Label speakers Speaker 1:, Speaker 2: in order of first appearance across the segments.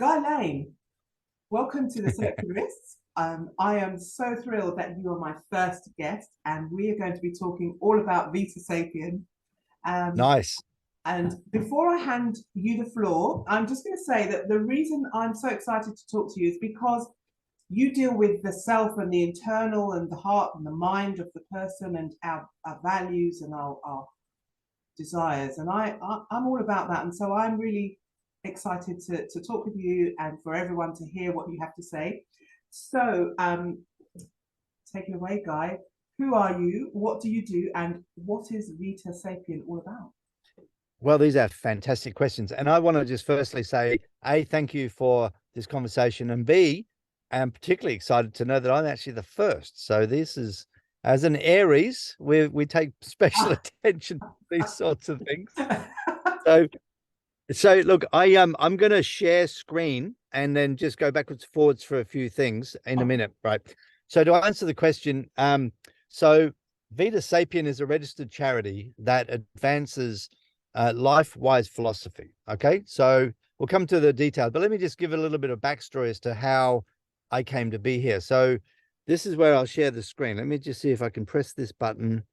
Speaker 1: Guy Lane, welcome to the Circularists. I am so thrilled that you are my first guest, and we are going to be talking all about Vita Sapien. Um,
Speaker 2: Nice.
Speaker 1: and before I hand you the floor, I'm just going to say that the reason I'm so excited to talk to you is because you deal with the self and the internal and the heart and the mind of the person and our values and our desires. And I'm all about that. And so I'm really excited to talk with you and for everyone to hear what you have to say. So take it away, Guy. Who are you? What do you do? And what is Vita Sapien all about?
Speaker 2: Well, these are fantastic questions. And I want to just firstly say, A, thank you for this conversation. And B, I'm particularly excited to know that I'm actually the first. So this is, as an Aries, we take special attention to these sorts of things. So look, I'm gonna share screen and then just go backwards forwards for a few things in a minute, right? So to answer the question, so Vita Sapien is a registered charity that advances Lifewise philosophy. Okay, so we'll come to the detail, but let me just give a little bit of backstory as to how I came to be here. So this is where I'll share the screen. Let me just see if I can press this button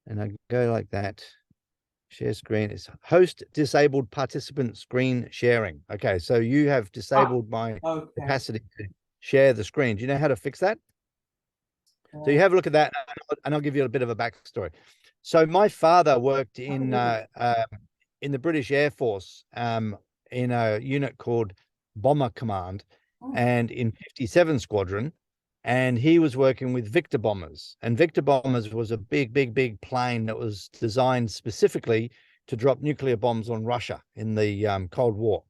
Speaker 2: and I go like that. Share screen is host disabled participant screen sharing. Okay, so you have disabled my capacity to share the screen. Do you know how to fix that? So you have a look at that, and I'll give you a bit of a backstory. So my father worked in the British Air Force in a unit called Bomber Command, and in 57 Squadron, and he was working with Victor bombers. And Victor bombers was a big plane that was designed specifically to drop nuclear bombs on Russia in the Cold War.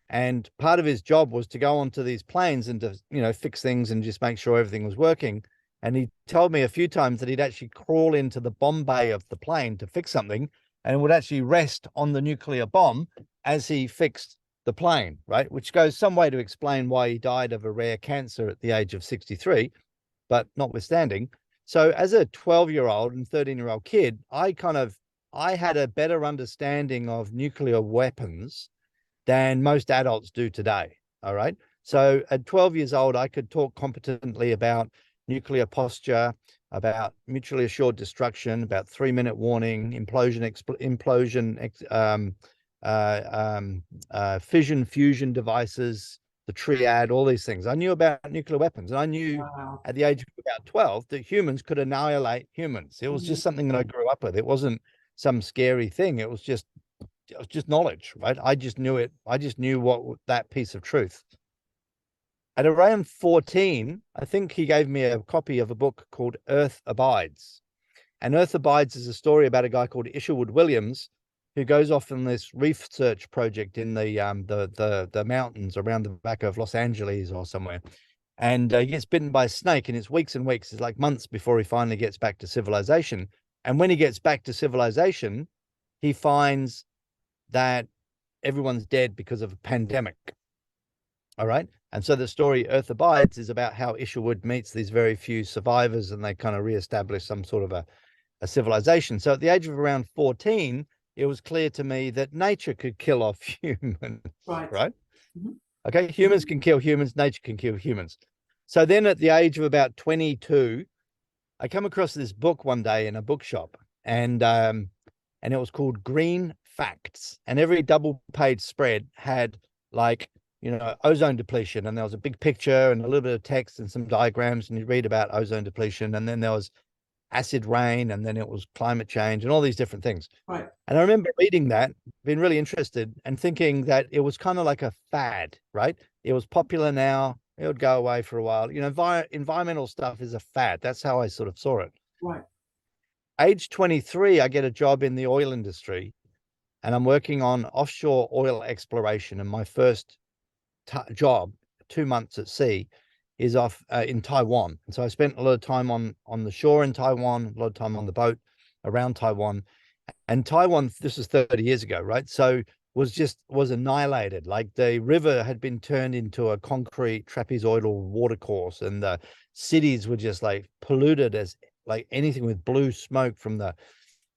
Speaker 2: And part of his job was to go onto these planes and to, fix things and just make sure everything was working. And he told me a few times that he'd actually crawl into the bomb bay of the plane to fix something, and it would actually rest on the nuclear bomb as he fixed the plane, right? Which goes some way to explain why he died of a rare cancer at the age of 63, but notwithstanding. So as a 12-year-old and 13-year-old kid, I had a better understanding of nuclear weapons than most adults do today. All right. So at 12 years old, I could talk competently about nuclear posture, about mutually assured destruction, about 3-minute warning, fission fusion devices, the triad, all these things. I knew about nuclear weapons, and I knew at the age of about 12 that humans could annihilate humans. It was just something that I grew up with. It wasn't some scary thing. It was just knowledge, right? I just knew it. I just knew what that piece of truth. At around 14, I think he gave me a copy of a book called Earth Abides. And Earth Abides is a story about a guy called Isherwood Williams, who goes off on this reef search project in the mountains around the back of Los Angeles or somewhere. And he gets bitten by a snake, and it's weeks and weeks. It's like months before he finally gets back to civilization. And when he gets back to civilization, he finds that everyone's dead because of a pandemic. All right. And so the story Earth Abides is about how Isherwood meets these very few survivors, and they kind of reestablish some sort of a civilization. So at the age of around 14, it was clear to me that nature could kill off humans. Right. Okay. Humans can kill humans. Nature can kill humans. So then at the age of about 22, I come across this book one day in a bookshop, and it was called Green Facts. And every double page spread had ozone depletion, and there was a big picture and a little bit of text and some diagrams, and you read about ozone depletion, and then there was acid rain, and then it was climate change and all these different things.
Speaker 1: Right.
Speaker 2: And I remember reading that, being really interested and thinking that it was kind of like a fad, right? It was popular now, it would go away for a while. Environmental stuff is a fad. That's how I sort of saw it.
Speaker 1: Right.
Speaker 2: Age 23, I get a job in the oil industry, and I'm working on offshore oil exploration. And my first job, 2 months at sea, is off in Taiwan. And so I spent a lot of time on the shore in Taiwan, a lot of time on the boat around Taiwan. And Taiwan, this was 30 years ago, right? So was annihilated. Like the river had been turned into a concrete trapezoidal watercourse, and the cities were just like polluted as like anything, with blue smoke from the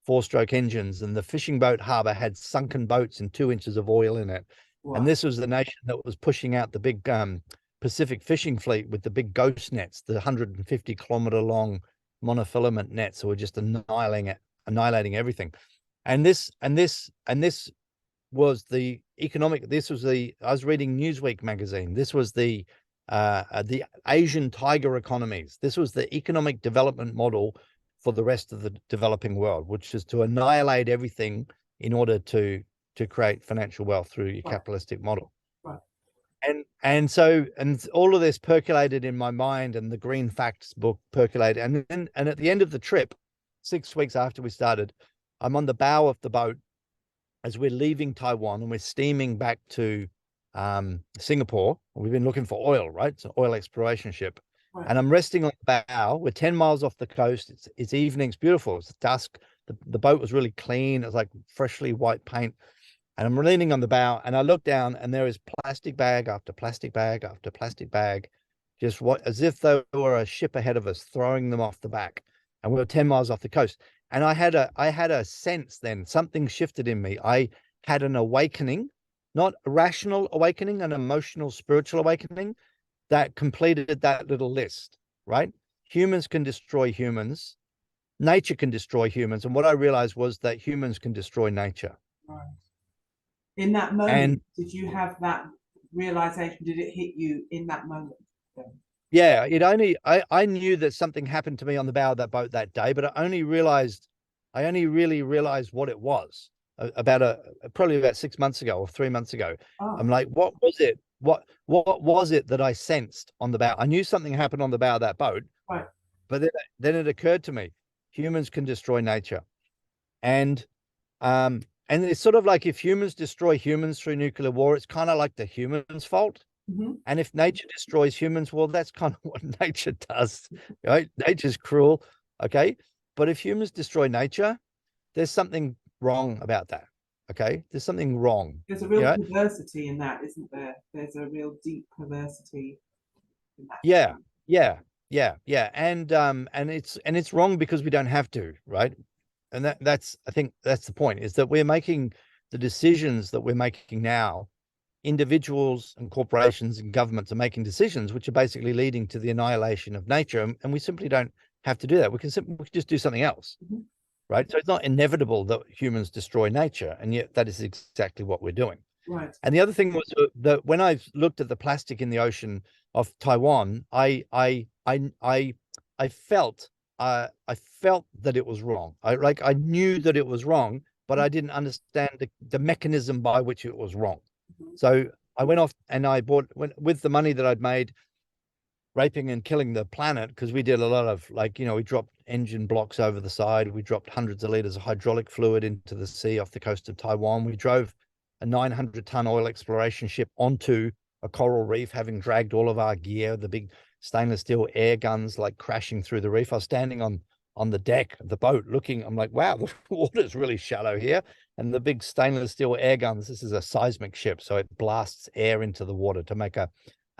Speaker 2: 4-stroke engines. And the fishing boat harbor had sunken boats and 2 inches of oil in it. And
Speaker 1: Wow.
Speaker 2: this was the nation that was pushing out the big Pacific fishing fleet with the big ghost nets, the 150-kilometer long monofilament nets that were just annihilating everything. And this was the economic. This was the. I was reading Newsweek magazine. This was the Asian tiger economies. This was the economic development model for the rest of the developing world, which is to annihilate everything in order to create financial wealth through your capitalistic model.
Speaker 1: Right.
Speaker 2: And all of this percolated in my mind, and the Green Facts book percolated. And at the end of the trip, 6 weeks after we started, I'm on the bow of the boat as we're leaving Taiwan, and we're steaming back to Singapore. We've been looking for oil, right? It's an oil exploration ship.
Speaker 1: Right.
Speaker 2: And I'm resting on the bow. We're 10 miles off the coast. It's evening. It's beautiful. It's dusk. The boat was really clean. It was like freshly white paint. And I'm leaning on the bow, and I look down, and there is plastic bag after plastic bag after plastic bag, just as if they were a ship ahead of us, throwing them off the back. And we were 10 miles off the coast. And I had a sense then, something shifted in me. I had an awakening, not a rational awakening, an emotional, spiritual awakening that completed that little list, right? Humans can destroy humans. Nature can destroy humans. And what I realized was that humans can destroy nature.
Speaker 1: Right. In that moment, did you have that realization? Did it hit you in that moment?
Speaker 2: Yeah, I knew that something happened to me on the bow of that boat that day, but I only really realized what it was probably about 6 months ago or 3 months ago.
Speaker 1: Oh.
Speaker 2: I'm like, what was it? What was it that I sensed on the bow? I knew something happened on the bow of that boat,
Speaker 1: right.
Speaker 2: But then it occurred to me, humans can destroy nature. And it's sort of like, if humans destroy humans through nuclear war, it's kind of like the humans' fault.
Speaker 1: Mm-hmm.
Speaker 2: And if nature destroys humans, well, that's kind of what nature does, right? Nature's cruel, okay? But if humans destroy nature, there's something wrong about that, okay? There's something wrong.
Speaker 1: There's a real perversity in that, isn't there? There's a real deep perversity in that.
Speaker 2: Yeah. And it's wrong because we don't have to, right? And that's I think that's the point, is that we're making the decisions that we're making now. Individuals and corporations and governments are making decisions which are basically leading to the annihilation of nature, and we simply don't have to do that. We can just do something else. Mm-hmm. Right? So it's not inevitable that humans destroy nature, and yet that is exactly what we're doing.
Speaker 1: Right.
Speaker 2: And the other thing was that when I looked at the plastic in the ocean of Taiwan, I felt that it was wrong. I knew that it was wrong, but I didn't understand the mechanism by which it was wrong. So I went off and I bought, with the money that I'd made raping and killing the planet, because we did a lot of, we dropped engine blocks over the side. We dropped hundreds of liters of hydraulic fluid into the sea off the coast of Taiwan. We drove a 900-ton oil exploration ship onto a coral reef, having dragged all of our gear, the big stainless steel air guns, crashing through the reef. I was standing on the deck of the boat looking. I'm like, wow, the water's really shallow here. And the big stainless steel air guns, this is a seismic ship, so it blasts air into the water to make a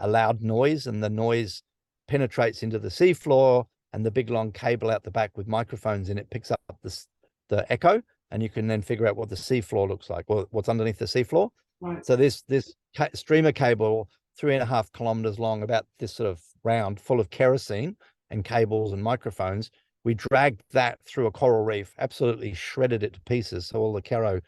Speaker 2: loud noise, and the noise penetrates into the seafloor, and the big long cable out the back with microphones in it picks up the echo, and you can then figure out what the seafloor looks like, or what's underneath the seafloor. Right. So this streamer cable, 3.5 kilometers long, about this sort of round, full of kerosene and cables and microphones. We dragged that through a coral reef, absolutely shredded it to pieces. So all the Caro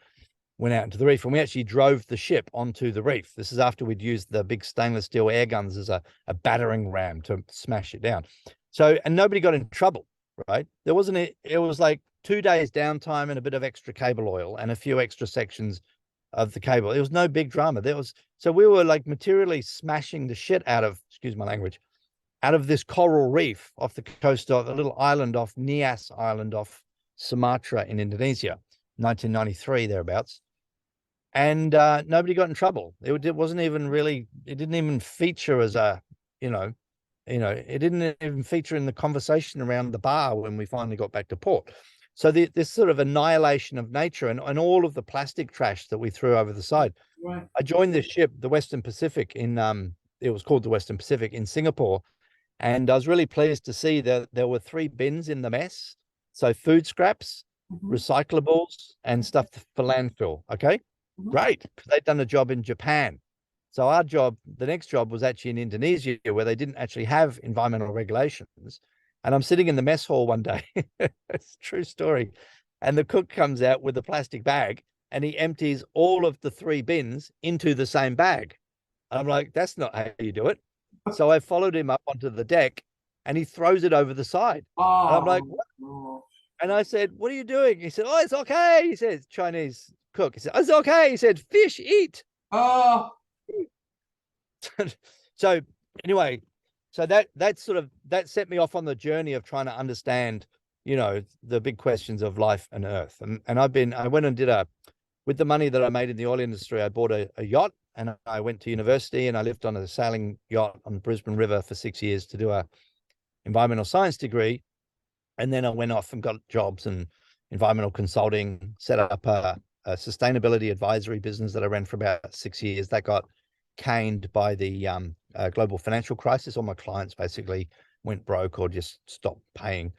Speaker 2: went out into the reef, and we actually drove the ship onto the reef. This is after we'd used the big stainless steel air guns as a battering ram to smash it down. So, and nobody got in trouble, right? There wasn't, it was like 2 days downtime and a bit of extra cable oil and a few extra sections of the cable. It was no big drama. So we were materially smashing the shit out of, excuse my language, out of this coral reef off the coast of a little island off Nias Island off Sumatra in Indonesia, 1993 thereabouts. And nobody got in trouble. It wasn't even really, it didn't even feature as a, it didn't even feature in the conversation around the bar when we finally got back to port. So this sort of annihilation of nature and all of the plastic trash that we threw over the side. Right. I joined this ship, the Western Pacific, it was called the Western Pacific, in Singapore. And I was really pleased to see that there were 3 bins in the mess. So food scraps, recyclables, and stuff for landfill. Okay. Great, because they'd done a job in Japan. So our job, the next job, was actually in Indonesia, where they didn't actually have environmental regulations. And I'm sitting in the mess hall one day, it's a true story, and the cook comes out with a plastic bag and he empties all of the 3 bins into the same bag. I'm like, that's not how you do it. So I followed him up onto the deck and he throws it over the side. And I'm like, what? And I said, what are you doing? He said, oh, it's okay. He said, Chinese cook. He said, it's okay. He said, fish, eat.
Speaker 1: Oh,
Speaker 2: So anyway, so that set me off on the journey of trying to understand, the big questions of life and earth. And I went and with the money that I made in the oil industry, I bought a yacht, and I went to university and I lived on a sailing yacht on the Brisbane River for 6 years to do a environmental science degree. And then I went off and got jobs in environmental consulting, set up a sustainability advisory business that I ran for about 6 years. That got caned by the global financial crisis. All my clients basically went broke or just stopped paying.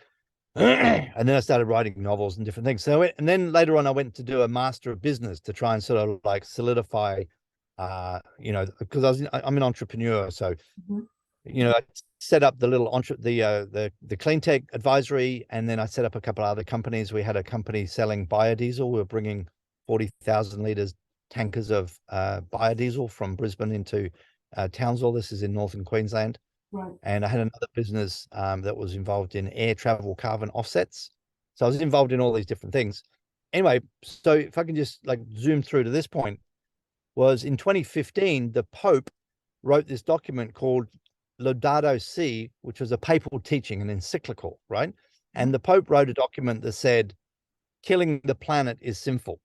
Speaker 2: And then I started writing novels and different things. And then later on, I went to do a master of business to try and sort of like solidify, because I'm an entrepreneur. So, I set up the little the clean tech advisory, and then I set up a couple of other companies. We had a company selling biodiesel. We were bringing 40,000 liters tankers of biodiesel from Brisbane into Townsville. This is in northern Queensland.
Speaker 1: right.
Speaker 2: And I had another business that was involved in air travel carbon offsets. So I was involved in all these different things. Anyway, so if I can just like zoom through to this point, was in 2015, the Pope wrote this document called Laudato Si, which was a papal teaching, an encyclical, right? And the Pope wrote a document that said, killing the planet is sinful.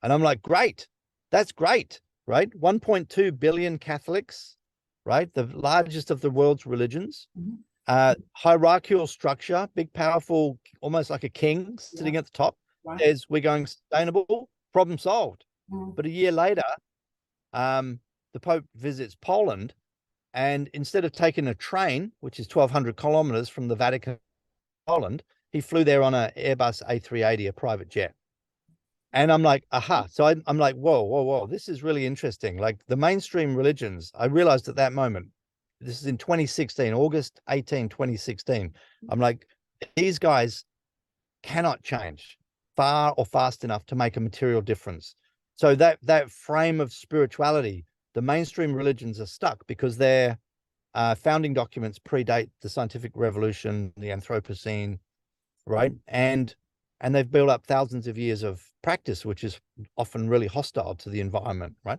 Speaker 2: And I'm like, great, that's great, right? 1.2 billion Catholics, right? The largest of the world's religions, hierarchical structure, big, powerful, almost like a king sitting at the top, says we're going sustainable, problem solved. But a year later, the Pope visits Poland, and instead of taking a train, which is 1,200 kilometers from the Vatican to Poland, he flew there on an Airbus A380, a private jet. And I'm like, aha. So I'm like, whoa, this is really interesting. Like the mainstream religions, I realized at that moment, this is in 2016, August 18, 2016. I'm like, these guys cannot change far or fast enough to make a material difference. So that frame of spirituality, the mainstream religions are stuck because their founding documents predate the scientific revolution, the Anthropocene, right? And they've built up thousands of years of practice, which is often really hostile to the environment, right?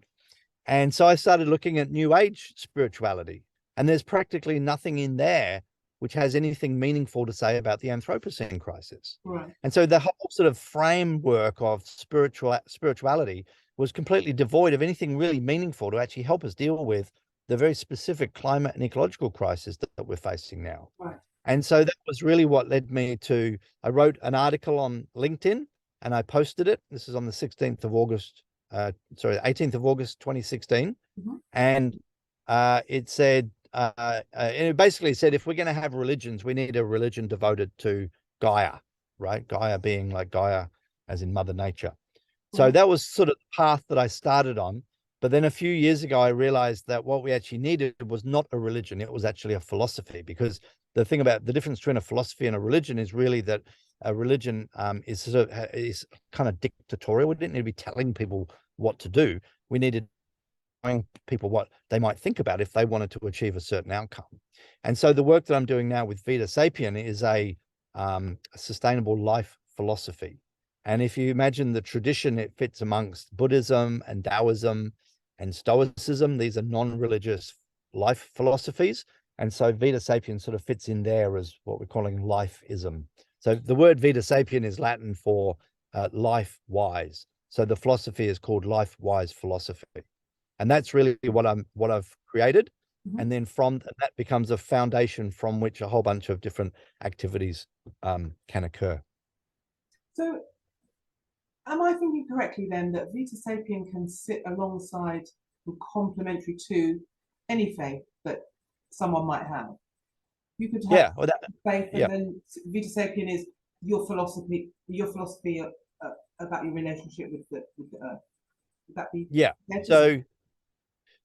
Speaker 2: And so I started looking at New Age spirituality, and there's practically nothing in there which has anything meaningful to say about the Anthropocene crisis.
Speaker 1: Right.
Speaker 2: And so the whole sort of framework of spirituality was completely devoid of anything really meaningful to actually help us deal with the very specific climate and ecological crisis that we're facing now.
Speaker 1: Right.
Speaker 2: And so that was really what led me to, I wrote an article on LinkedIn and I posted it. This is on the 18th of August, 2016. And it said, and it basically said, if we're going to have religions, we need a religion devoted to Gaia, right? Gaia being like Gaia as in Mother Nature. So that was sort of the path that I started on. But then a few years ago, I realized that what we actually needed was not a religion. It was actually a philosophy, because the thing about the difference between a philosophy and a religion is really that a religion is kind of dictatorial. We didn't need to be telling people what to do. We needed telling people what they might think about if they wanted to achieve a certain outcome. And so the work that I'm doing now with Vita Sapien is a sustainable life philosophy. And if you imagine the tradition, it fits amongst Buddhism and Taoism and Stoicism. These are non-religious life philosophies. And so Vita Sapien sort of fits in there as what we're calling lifeism. So the word Vita Sapien is Latin for life wise. So the philosophy is called Lifewise Philosophy. And that's really what I've created. And then that becomes a foundation from which a whole bunch of different activities can occur.
Speaker 1: So am I thinking correctly then that Vita Sapien can sit alongside and complementary to any faith that someone might have? You could have faith, and then Vita Sapien is your philosophy about your relationship with the earth. Would that be
Speaker 2: Yeah.
Speaker 1: fair to say?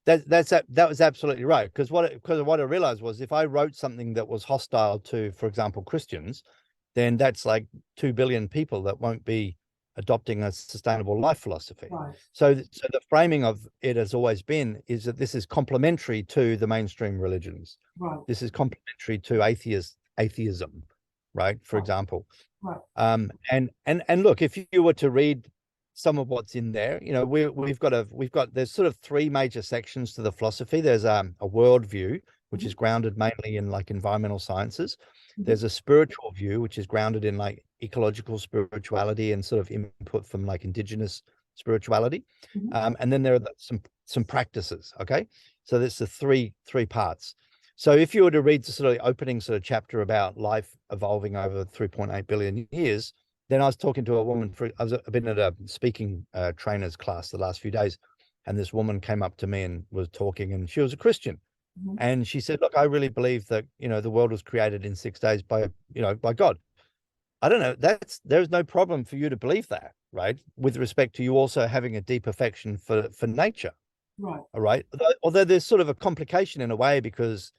Speaker 2: So that was absolutely right. Because what I realized was if I wrote something that was hostile to, for example, Christians, then that's like 2 billion people that won't be adopting a sustainable life philosophy.
Speaker 1: Right,
Speaker 2: So the framing of it has always been is that this is complementary to the mainstream religions.
Speaker 1: right,
Speaker 2: This is complementary to atheism, right? For
Speaker 1: right,
Speaker 2: example.
Speaker 1: right.
Speaker 2: And look, if you were to read some of what's in there, you know, we've got there's sort of three major sections to the philosophy. There's a worldview, which
Speaker 1: Mhm,
Speaker 2: is grounded mainly in like environmental sciences.
Speaker 1: mhm,
Speaker 2: There's a spiritual view, which is grounded in like ecological spirituality and sort of input from like indigenous spirituality.
Speaker 1: mhm.
Speaker 2: And then there are some practices. Okay, so there's the three parts. So if you were to read the sort of opening sort of chapter about life evolving over 3.8 billion years, then I was talking to a woman. I've been at a speaking trainers class the last few days, and this woman came up to me and was talking, and she was a Christian,
Speaker 1: Mhm.
Speaker 2: and she said, "Look, I really believe that the world was created in 6 days by by God." I don't know. There's no problem for you to believe that, right? With respect to you also having a deep affection for nature,
Speaker 1: Right.
Speaker 2: all right. Although there's sort of a complication in a way because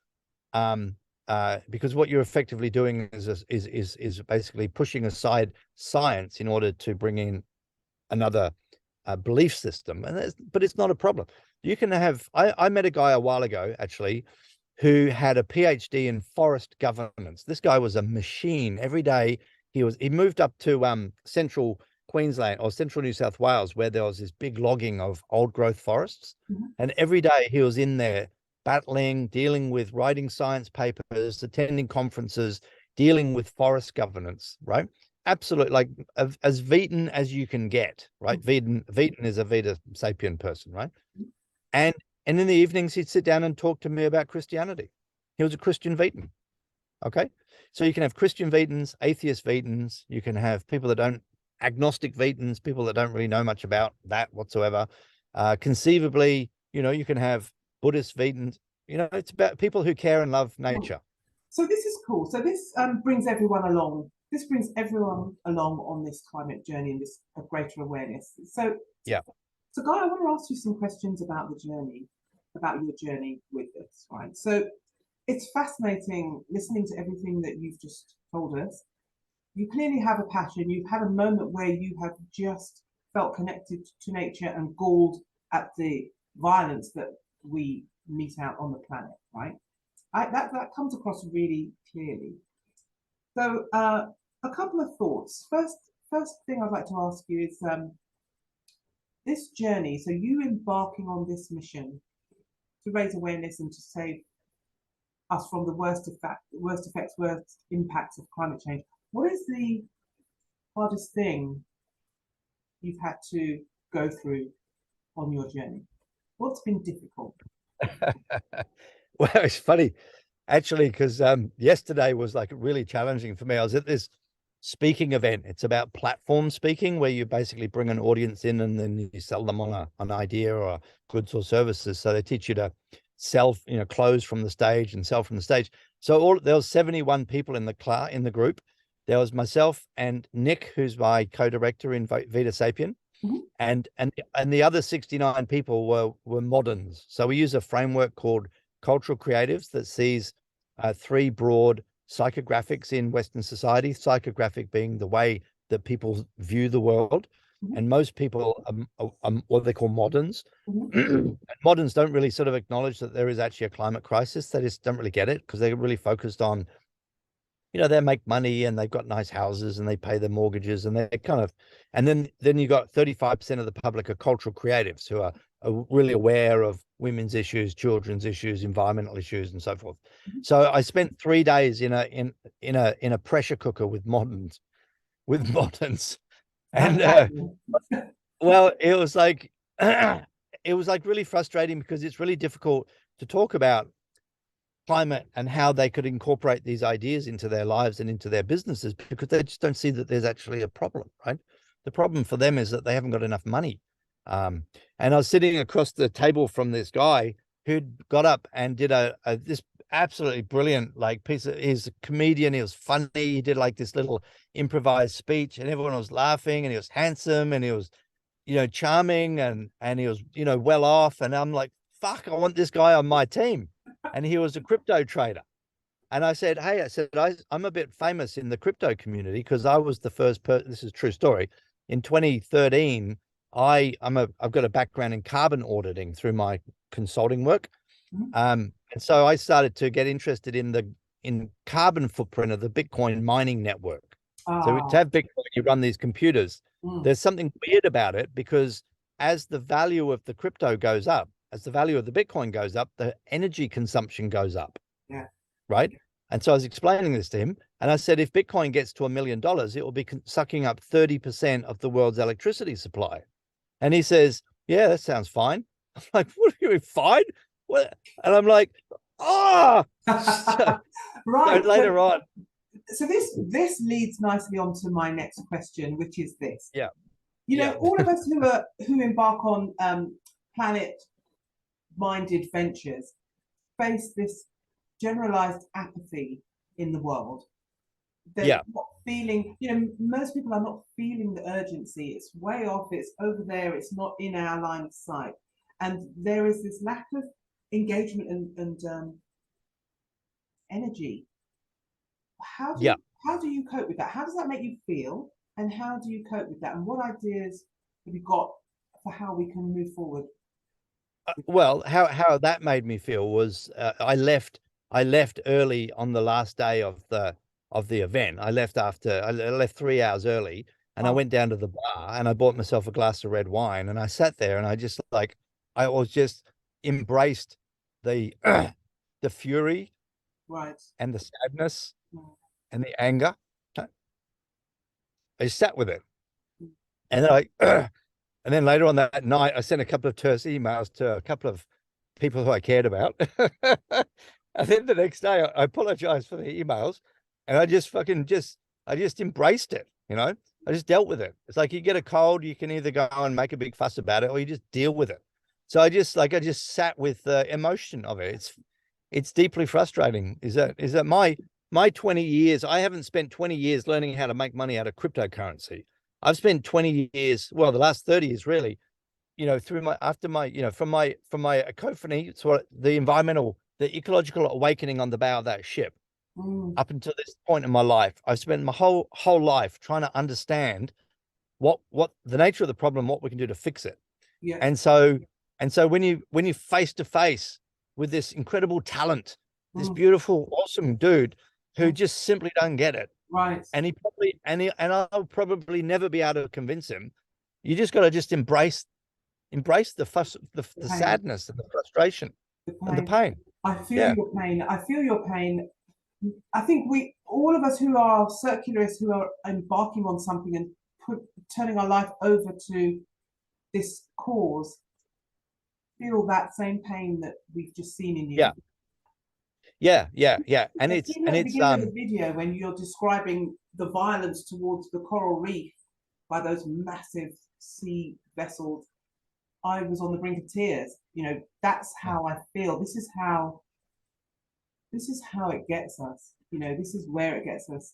Speaker 2: what you're effectively doing is basically pushing aside science in order to bring in another belief system, but it's not a problem. You can have. I met a guy a while ago actually who had a PhD in forest governance. This guy was a machine. Every day he moved up to central Queensland or central New South Wales where there was this big logging of old growth forests,
Speaker 1: Mhm.
Speaker 2: and every day he was in there battling, dealing with writing science papers, attending conferences, dealing with forest governance, right? Absolutely, like as Vetan as you can get, right? Vetan is a Vita Sapien person, right? And and in the evenings he'd sit down and talk to me about Christianity. He was a Christian Vetan. Okay. So you can have Christian Vetans, atheist Vetans, you can have people that don't agnostic Vetans, people that don't really know much about that whatsoever. Conceivably, you can have Buddhist Vetans. It's about people who care and love
Speaker 1: Right.
Speaker 2: nature.
Speaker 1: So this is cool. So this brings everyone along. This brings everyone along on this climate journey and this greater awareness. So,
Speaker 2: Yeah.
Speaker 1: so Guy, I want to ask you some questions about the journey, about your journey with this, right? So it's fascinating listening to everything that you've just told us. You clearly have a passion. You've had a moment where you have just felt connected to nature and galled at the violence that we meet out on the planet, right? That comes across really clearly. So, a couple of thoughts. First thing I'd like to ask you is this journey. So, you embarking on this mission to raise awareness and to save us from the worst effects, worst impacts of climate change. What is the hardest thing you've had to go through on your journey? What's been difficult?
Speaker 2: Well, it's funny actually, because yesterday was like really challenging for me. I was at this speaking event. It's about platform speaking, where you basically bring an audience in and then you sell them on an idea or goods or services. So they teach you to sell, close from the stage and sell from the stage. So there was 71 people in the group. There was myself and Nick, who's my co-director in Vita Sapien.
Speaker 1: Mhm.
Speaker 2: And the other 69 people were moderns. So we use a framework called cultural creatives that sees three broad psychographics in Western society, psychographic being the way that people view the world.
Speaker 1: Mhm.
Speaker 2: And most people are what they call moderns.
Speaker 1: Mhm.
Speaker 2: Moderns don't really sort of acknowledge that there is actually a climate crisis. They just don't really get it because they're really focused on, they make money and they've got nice houses and they pay their mortgages and they're and then you got 35% of the public are cultural creatives who are really aware of women's issues, children's issues, environmental issues, and so forth. So I spent 3 days in a pressure cooker with moderns,
Speaker 1: How's
Speaker 2: and
Speaker 1: that been?
Speaker 2: well, it was like it was like really frustrating because it's really difficult to talk about climate and how they could incorporate these ideas into their lives and into their businesses because they just don't see that there's actually a problem, right? The problem for them is that they haven't got enough money. And I was sitting across the table from this guy who'd got up and did this absolutely brilliant like piece of, he's a comedian, he was funny, he did like this little improvised speech and everyone was laughing and he was handsome and he was charming, and he was, well off. And I'm like, fuck, I want this guy on my team. And he was a crypto trader. And I said, hey, I'm a bit famous in the crypto community because I was the first person. This is a true story. In 2013, I've got a background in carbon auditing through my consulting work. And so I started to get interested in carbon footprint of the Bitcoin mining network. So to have Bitcoin, you run these computers. There's something weird about it because as the value of the crypto goes up, as the value of the Bitcoin goes up, the energy consumption goes up.
Speaker 1: Yeah.
Speaker 2: Right. And so I was explaining this to him, and I said, if Bitcoin gets to $1 million, it will be sucking up 30% of the world's electricity supply. And he says, yeah, that sounds fine. I'm like, what are you, fine? What? And I'm like, oh,
Speaker 1: right.
Speaker 2: So later on.
Speaker 1: So this leads nicely on to my next question, which is this.
Speaker 2: Yeah.
Speaker 1: All of us who embark on planet-minded ventures face this generalized apathy in the world. They're not feeling, most people are not feeling the urgency. It's way off, it's over there, it's not in our line of sight. And there is this lack of engagement and energy. How do you cope with that? How does that make you feel? And how do you cope with that? And what ideas have you got for how we can move forward?
Speaker 2: Well, how that made me feel was I left early on the last day of the event. I left 3 hours early, and I went down to the bar and I bought myself a glass of red wine, and I sat there and I just embraced the the fury,
Speaker 1: right,
Speaker 2: and the sadness, and the anger. I sat with it, and then and then later on that night, I sent a couple of terse emails to a couple of people who I cared about. And then the next day, I apologized for the emails, and I just embraced it. I just dealt with it. It's like you get a cold, you can either go and make a big fuss about it, or you just deal with it. So I just sat with the emotion of it. It's deeply frustrating. Is that my 20 years? I haven't spent 20 years learning how to make money out of cryptocurrency. I've spent 20 years, well, the last 30 years really, from my epiphany, so the ecological awakening on the bow of that ship, up until this point in my life, I've spent my whole life trying to understand what the nature of the problem, what we can do to fix it.
Speaker 1: Yeah.
Speaker 2: And so when you face to face with this incredible talent, this beautiful, awesome dude who just simply don't get it.
Speaker 1: Right.
Speaker 2: And I'll probably never be able to convince him. You just got to just embrace the fuss, the sadness and the frustration and the pain.
Speaker 1: I feel your pain. I feel your pain. I think all of us who are circularists, who are embarking on something and turning our life over to this cause, feel that same pain that we've just seen in you.
Speaker 2: Yeah. And
Speaker 1: it's at the beginning of the video when you're describing the violence towards the coral reef by those massive sea vessels. I was on the brink of tears. That's how I feel. This is how it gets us. This is where it gets us.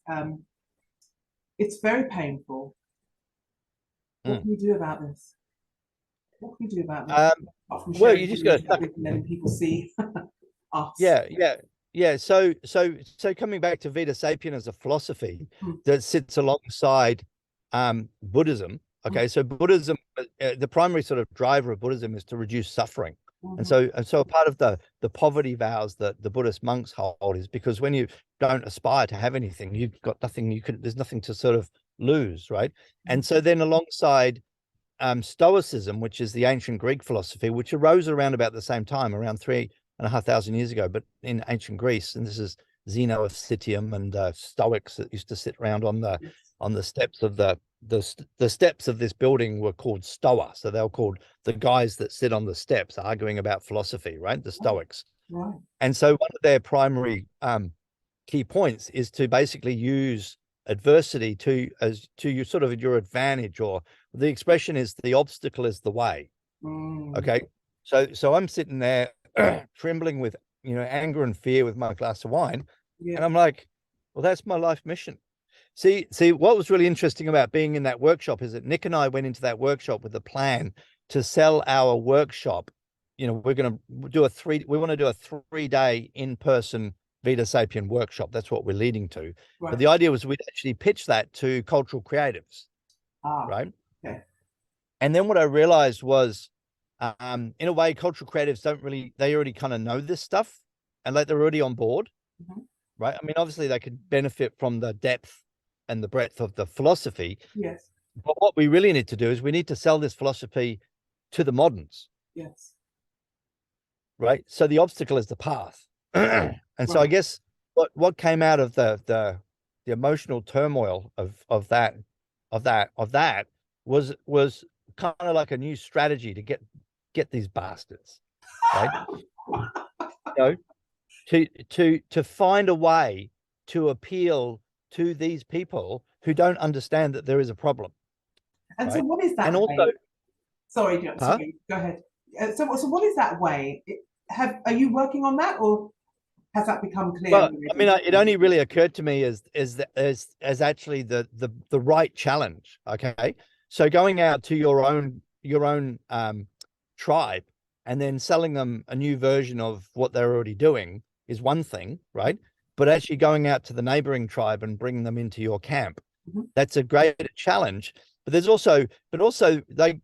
Speaker 1: It's very painful. What can we do about this? What can we do about this?
Speaker 2: Well, you just got to
Speaker 1: letting people see us.
Speaker 2: Yeah. So coming back to Vita Sapien as a philosophy that sits alongside Buddhism. Okay, so Buddhism, the primary sort of driver of Buddhism is to reduce suffering. And so a part of the poverty vows that the Buddhist monks hold is because when you don't aspire to have anything, you've got nothing, there's nothing to sort of lose, right? And so then alongside Stoicism, which is the ancient Greek philosophy, which arose around about the same time, around 3,500 years ago, but in ancient Greece, and this is Zeno of Citium and Stoics that used to sit around on the steps of the steps of this building were called Stoa. So they were called the guys that sit on the steps arguing about philosophy, right? The Stoics.
Speaker 1: Right.
Speaker 2: And so one of their primary key points is to basically use adversity to your sort of your advantage, or the expression is the obstacle is the way. Okay. So I'm sitting there trembling with, anger and fear with my glass of wine. And I'm like, well, that's my life mission. See, what was really interesting about being in that workshop is that Nick and I went into that workshop with a plan to sell our workshop. You know, we're going to do we want to do a 3-day in-person Vita Sapien workshop. That's what we're leading to.
Speaker 1: Right.
Speaker 2: But the idea was we'd actually pitch that to cultural creatives, right?
Speaker 1: Okay.
Speaker 2: And then what I realized was, in a way, cultural creatives they already kind of know this stuff, and like they're already on board, right? I mean, obviously they could benefit from the depth and the breadth of the philosophy.
Speaker 1: Yes.
Speaker 2: But what we really need to do is we need to sell this philosophy to the moderns.
Speaker 1: Yes.
Speaker 2: Right. So the obstacle is the path. And so I guess what came out of the emotional turmoil of that was kind of like a new strategy to get these bastards, right? You know, to find a way to appeal to these people who don't understand that there is a problem.
Speaker 1: And
Speaker 2: right?
Speaker 1: so what is that
Speaker 2: and
Speaker 1: way?
Speaker 2: also
Speaker 1: Sorry, go ahead. So what is that way? Are you working on that, or has that become clear?
Speaker 2: Well, I mean, it only really occurred to me as actually the right challenge. Okay, so going out to your own tribe and then selling them a new version of what they're already doing is one thing, right? But actually going out to the neighboring tribe and bringing them into your camp, that's a great challenge. But there's also, there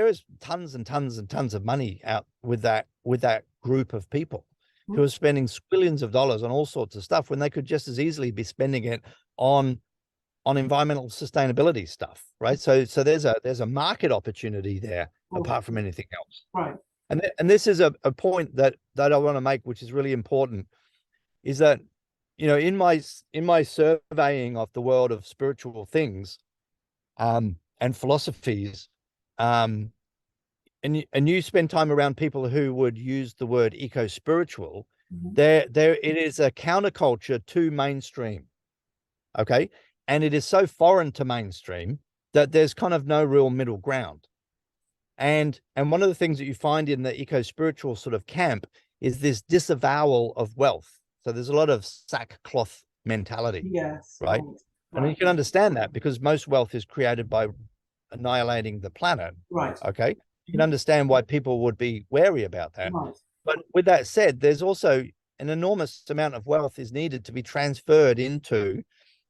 Speaker 2: is tons and tons and tons of money out with that group of people who are spending squillions of dollars on all sorts of stuff when they could just as easily be spending it on environmental sustainability stuff, right? So there's a market opportunity there apart from anything else.
Speaker 1: Right.
Speaker 2: And this is a point that I want to make, which is really important, is that, you know, in my surveying of the world of spiritual things, and philosophies, and you spend time around people who would use the word eco-spiritual, there it is a counterculture to mainstream. Okay. And it is so foreign to mainstream that there's kind of no real middle ground. And one of the things that you find in the eco-spiritual sort of camp is this disavowal of wealth. So there's a lot of sackcloth mentality.
Speaker 1: Yes.
Speaker 2: Right. And you can understand that because most wealth is created by annihilating the planet.
Speaker 1: Right.
Speaker 2: Okay. You can understand why people would be wary about that.
Speaker 1: Right.
Speaker 2: But with that said, there's also an enormous amount of wealth is needed to be transferred into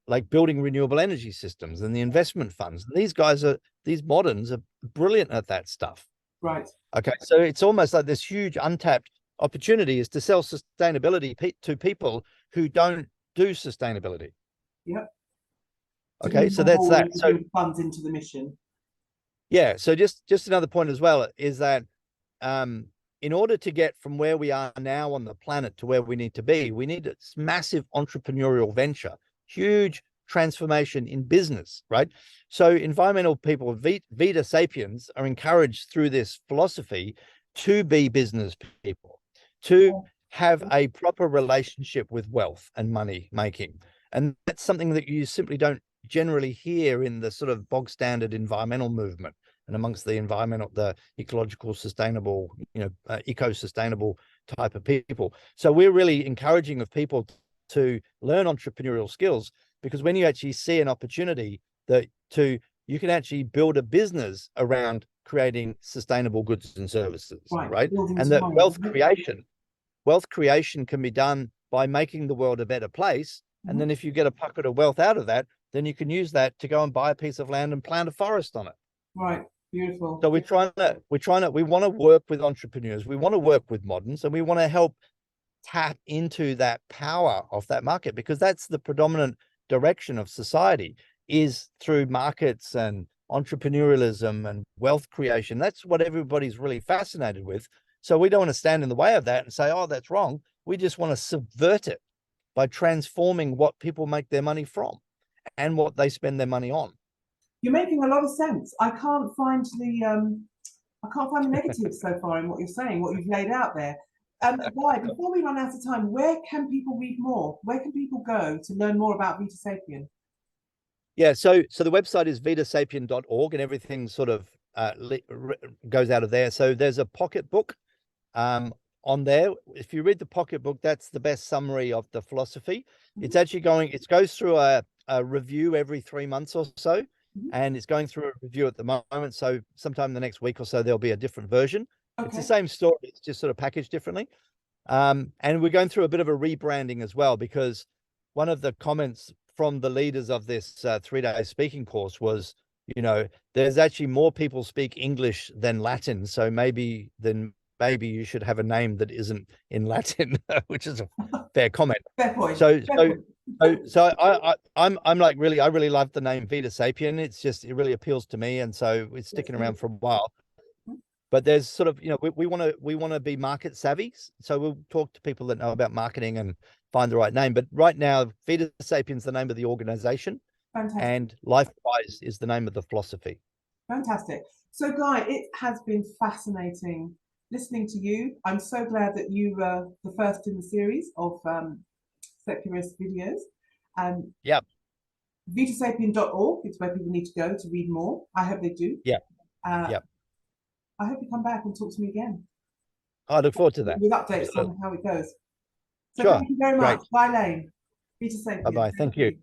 Speaker 2: like building renewable energy systems and the investment funds. And these moderns are brilliant at that stuff.
Speaker 1: Right.
Speaker 2: Okay. So it's almost like this huge untapped opportunity is to sell sustainability to people who don't do sustainability.
Speaker 1: Yep.
Speaker 2: Okay, so that's that. So
Speaker 1: funds into the mission.
Speaker 2: Yeah. So just another point as well is that in order to get from where we are now on the planet to where we need to be, we need this massive entrepreneurial venture, huge transformation in business, right? So environmental people, Vita Sapiens, are encouraged through this philosophy to be business people, to have a proper relationship with wealth and money making. And that's something that you simply don't generally hear in the sort of bog standard environmental movement and amongst the ecological sustainable, eco-sustainable type of people. So we're really encouraging of people to learn entrepreneurial skills, because when you actually see an opportunity you can actually build a business around creating sustainable goods and services, right? And that wealth creation can be done by making the world a better place. And then if you get a pocket of wealth out of that, then you can use that to go and buy a piece of land and plant a forest on it.
Speaker 1: Right. Beautiful.
Speaker 2: So we want to work with entrepreneurs. We want to work with moderns, and we want to help tap into that power of that market, because that's the predominant direction of society, is through markets and entrepreneurialism and wealth creation. That's what everybody's really fascinated with. So we don't want to stand in the way of that and say, oh, that's wrong. We just want to subvert it by transforming what people make their money from and what they spend their money on.
Speaker 1: You're making a lot of sense. I can't find the negatives so far in what you're saying, what you've laid out there. Guy, before we run out of time, where can people read more? Where can people go to learn more about Vita Sapien?
Speaker 2: Yeah, so the website is vitasapien.org, and everything sort of goes out of there. So there's a pocket book on there. If you read the pocket book, that's the best summary of the philosophy. It's actually it goes through a a review every 3 months or so,
Speaker 1: Mhm.
Speaker 2: and it's going through a review at the moment. So sometime in the next week or so, there'll be a different version. It's the
Speaker 1: Okay.
Speaker 2: same story, it's just sort of packaged differently. And we're going through a bit of a rebranding as well, because one of the comments from the leaders of this 3-day speaking course was, you know, there's actually more people speak English than Latin, so maybe you should have a name that isn't in Latin, which is a fair comment.
Speaker 1: Fair point.
Speaker 2: So
Speaker 1: Fair
Speaker 2: so
Speaker 1: point.
Speaker 2: so I'm like, really, I really love the name Vita Sapien. It's just, it really appeals to me, and so it's sticking around for a while. But there's sort of, you know, we want to be market savvy, so we'll talk to people that know about marketing and find the right name. But right now, Vita Sapien's the name of the organization,
Speaker 1: Fantastic.
Speaker 2: and Lifewise is the name of the philosophy.
Speaker 1: Fantastic. So, Guy, it has been fascinating listening to you. I'm so glad that you were the first in the series of Circularists videos.
Speaker 2: Yep.
Speaker 1: Vitasapien.org is where people need to go to read more. I hope they do.
Speaker 2: Yep.
Speaker 1: Yep. I hope you come back and talk to me again.
Speaker 2: I look forward to that.
Speaker 1: With updates on how it goes. So
Speaker 2: Sure.
Speaker 1: thank you very much. Bye, Lane. Vita Sapien.
Speaker 2: Bye-bye. Thank you.